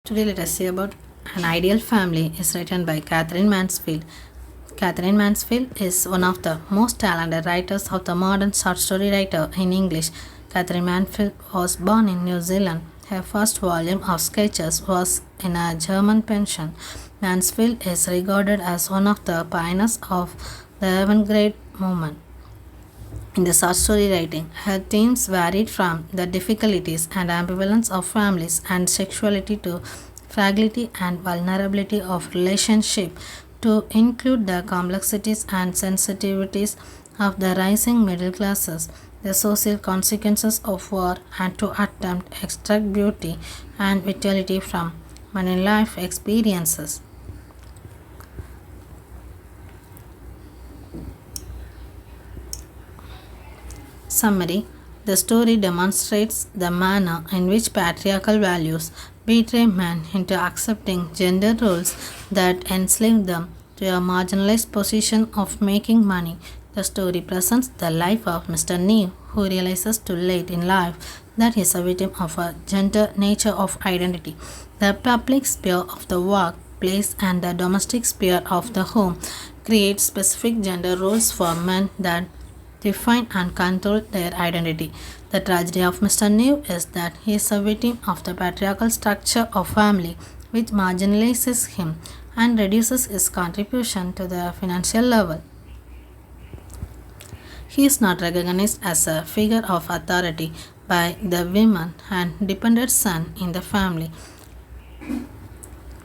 Today, let us see about An Ideal Family is written by Katherine Mansfield. Katherine Mansfield is one of the most talented writers of the modern short story writer in English. Katherine Mansfield was born in New Zealand. Her first volume of sketches was in a German pension. Mansfield is regarded as one of the pioneers of the avant-garde movement. In the short story writing, her themes varied from the difficulties and ambivalence of families and sexuality to fragility and vulnerability of relationship to include the complexities and sensitivities of the rising middle classes, the social consequences of war, and to attempt extract beauty and vitality from many life experiences. Summary. The story demonstrates the manner in which patriarchal values betray men into accepting gender roles that enslave them to a marginalized position of making money. The story presents the life of Mr. Neve, who realizes too late in life that he is a victim of a gender nature of identity. The public sphere of the workplace and the domestic sphere of the home create specific gender roles for men that define and control their identity. The tragedy of Mr. Neve is that he is a victim of the patriarchal structure of family, which marginalizes him and reduces his contribution to the financial level. He is not recognized as a figure of authority by the women and dependent son in the family.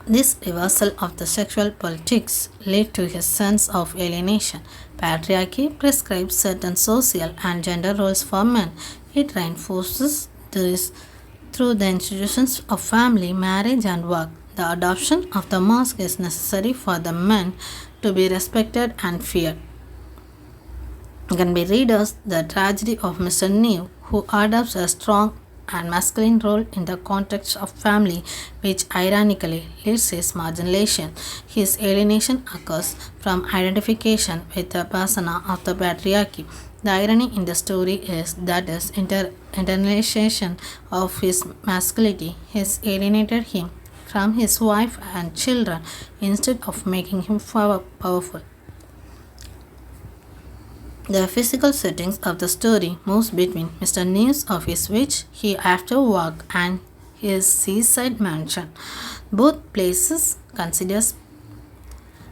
This reversal of the sexual politics led to his sense of alienation. Patriarchy prescribes certain social and gender roles for men. It reinforces this through the institutions of family, marriage, and work. The adoption of the mask is necessary for the men to be respected and feared. Can be readers the tragedy of Mr. Neve, who adopts a strong and masculine role in the context of family, which ironically leads his marginalization. His alienation occurs from identification with the persona of the patriarchy. The irony in the story is that his internalization of his masculinity has alienated him from his wife and children instead of making him powerful. The physical settings of the story moves between Mr. Neve's office, which he after work, and his seaside mansion. Both places considers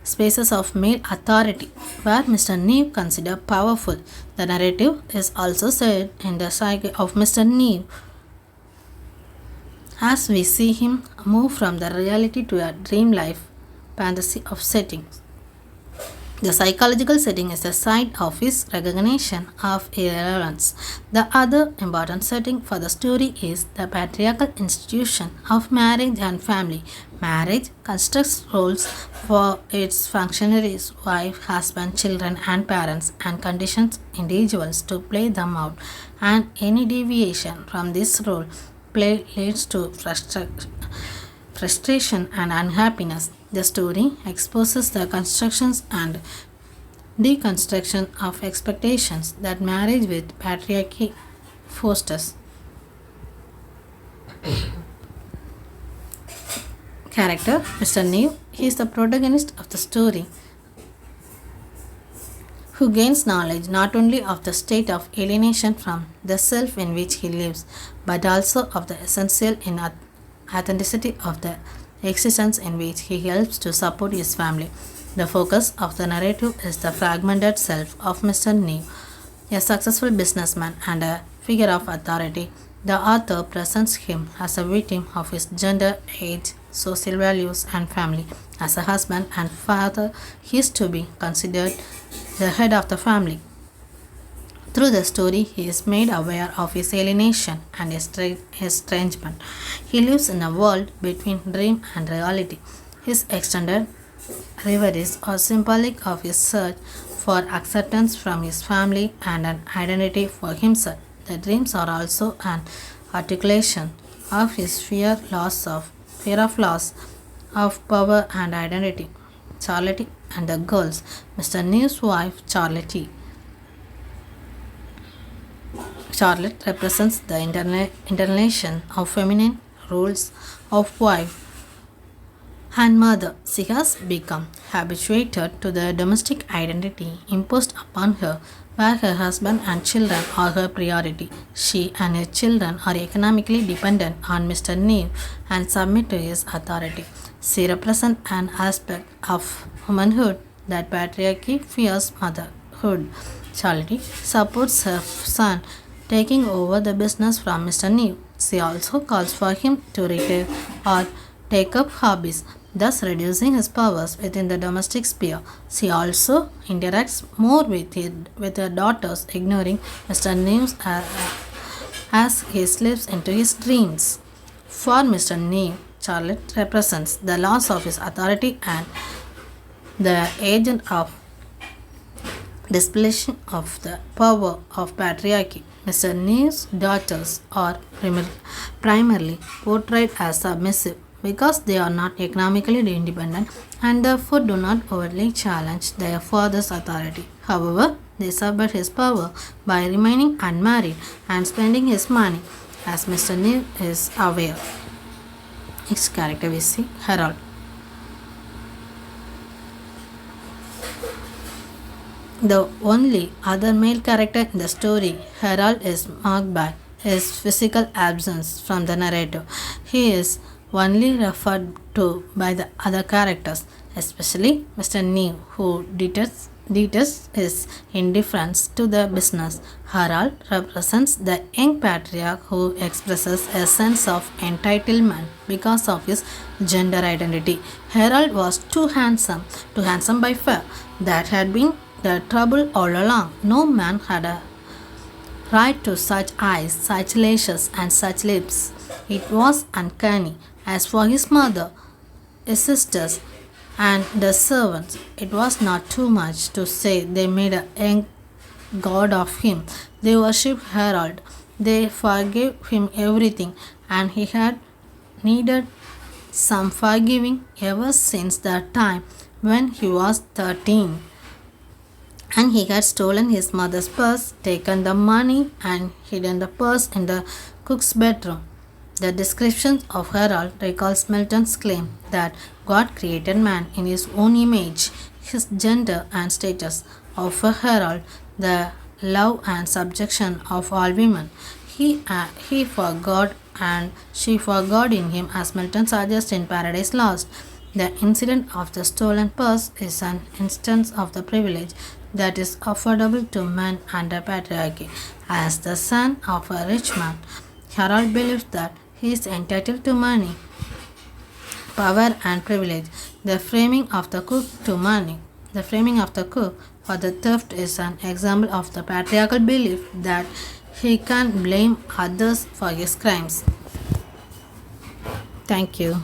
spaces of male authority, where Mr. Neve considered powerful. The narrative is also set in the psyche of Mr. Neve as we see him move from the reality to a dream life fantasy of settings. The psychological setting is the side of his recognition of irrelevance. The other important setting for the story is the patriarchal institution of marriage and family. Marriage constructs roles for its functionaries, wife, husband, children, and parents, and conditions individuals to play them out. And any deviation from this role play leads to frustration and unhappiness. The story exposes the constructions and deconstruction of expectations that marriage with patriarchy fosters. Character Mr. Neve. He is the protagonist of the story who gains knowledge not only of the state of alienation from the self in which he lives, but also of the essential authenticity of the existence in which he helps to support his family. The focus of the narrative is the fragmented self of Mr. Neve, a successful businessman and a figure of authority. The author presents him as a victim of his gender, age, social values, and family. As a husband and father, he is to be considered the head of the family. Through the story, he is made aware of his alienation and estrangement. He lives in a world between dream and reality. His extended reveries are symbolic of his search for acceptance from his family and an identity for himself. The dreams are also an articulation of his fear of loss of power and identity. Charlotte and the girls. Mr. Neve's wife, Charlotte represents the internation of feminine roles of wife and mother. She has become habituated to the domestic identity imposed upon her, where her husband and children are her priority. She and her children are economically dependent on Mr. Neve and submit to his authority. She represents an aspect of womanhood that patriarchy fears motherhood. Charity supports her son taking over the business from Mr. Neve. She also calls for him to retire or take up hobbies, thus reducing his powers within the domestic sphere. She also interacts more with her daughters, ignoring Mr. Neves as he slips into his dreams. For Mr. Neve, Charlotte represents the loss of his authority and the agent of displacing of the power of patriarchy. Mr. Neve's daughters are primarily portrayed as submissive because they are not economically independent and therefore do not overtly challenge their father's authority. However, they subvert his power by remaining unmarried and spending his money, as Mr. Neve is aware. Next character we see Harold. The only other male character in the story, Harold, is marked by his physical absence from the narrative. He is only referred to by the other characters, especially Mr. Neve, who detests his indifference to the business. Harold represents the young patriarch who expresses a sense of entitlement because of his gender identity. Harold was too handsome by far. That had been the trouble all along. No man had a right to such eyes, such lashes, and such lips. It was uncanny. As for his mother, his sisters, and the servants, it was not too much to say they made a young god of him. They worshipped Harold. They forgave him everything, and he had needed some forgiving ever since the time when he was 13. And he had stolen his mother's purse, taken the money, and hidden the purse in the cook's bedroom. The description of Harold recalls Milton's claim that God created man in his own image. His gender and status offer Harold the love and subjection of all women. He for God and she for God in him, as Milton suggests in Paradise Lost. The incident of the stolen purse is an instance of the privilege that is affordable to men under patriarchy. As the son of a rich man, Harold believes that he is entitled to money, power, and privilege. The framing of the cook for the theft is an example of the patriarchal belief that he can blame others for his crimes. Thank you.